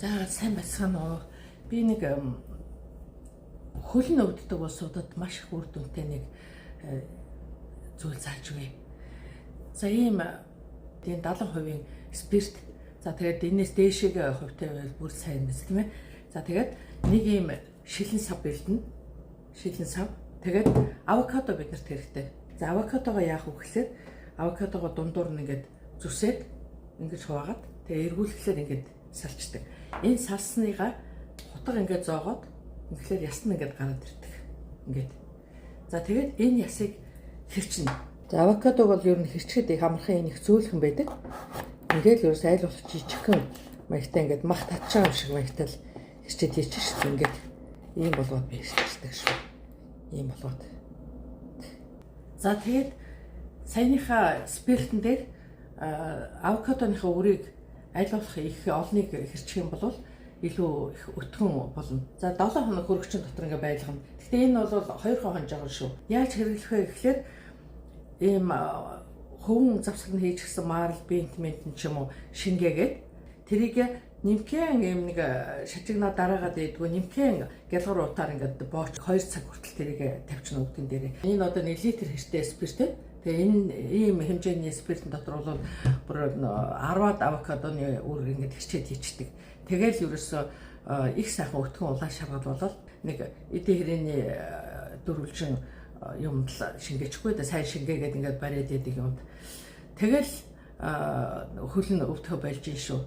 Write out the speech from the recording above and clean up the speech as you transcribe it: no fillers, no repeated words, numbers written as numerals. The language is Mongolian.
За сайн байцгаана уу. Би нэг хөлн өвддөг улсуудад маш их үр дүнтэй нэг зүйл зааж өгье. За ийм тийм 70% спирт. За тэгээд энэс дээшээ хувьтай байвал бүр сайн биз тийм ээ. За тэгээд нэг ийм шилэн сав бэлдэнэ. Шилэн сав. Тэгээд авокадо биднэрт хэрэгтэй. За авокадогоо яах вэ гэхээр авокадогоо дундуур нь ингээд зүсээд ингэж хуваагаад тэгээд эргүүлэхлээр ингээд салчдаг. Энэ салсныгаа хутга ингээд зоогоод ингээд яс нь ингээд гараад ирдэг. Ингээд. За тэгээд энэ ясыг хэрчнэ. За авокадог бол ер нь хэрчгээд их амархан энэ их зөөлхөн байдаг. Ингээд л ерөөс айл болох жижигхэн маягтай ингээд мах татчаа юм шиг маягтай л хэрчээд хийчих шүү. Ингээд ийм болгоод би хэрчдэг шүү. Ийм болгоод. За тэгээд саяныхаа спиртэн дээр авокадоныхаа үрийг аль болох их олныг хэрчих юм бол илүү их өтгөн болно. За 7 хоног хөргөчн дотор ингээ байлгана. Гэхдээ энэ бол 2 хон жагсан шүү. Яаж хэрэглэх вэ гэхээр ийм хөвөн завсар нь хийж гисэн марл бинтмент ч юм уу шингээгээд тэрийг нимкэн ийм нэг шажигнаа дараагаад идэггүй нимкэн гялгар утаар ингээд бооч 2 цаг хүртэл тэрийг тавьчихна өвдөн дээрээ. Энэ одоо 1 литр хэртэй спирт. Тэгээ энэ ийм хэмжээний спиртэн дотор бол бүр 10-аад авокадоны үр ингээд хэрчээд хийчдэг. Тэгээл ерөөсөө их сайхан өтгөн улаан шаргал болол нэг эдийн хэрээний дөрвөлжин юмд шингээчихгүй да сайн шингээгээд ингээд бариад яадаг юмд. Тэгэл хөлн өвдөхө болж ин шүү.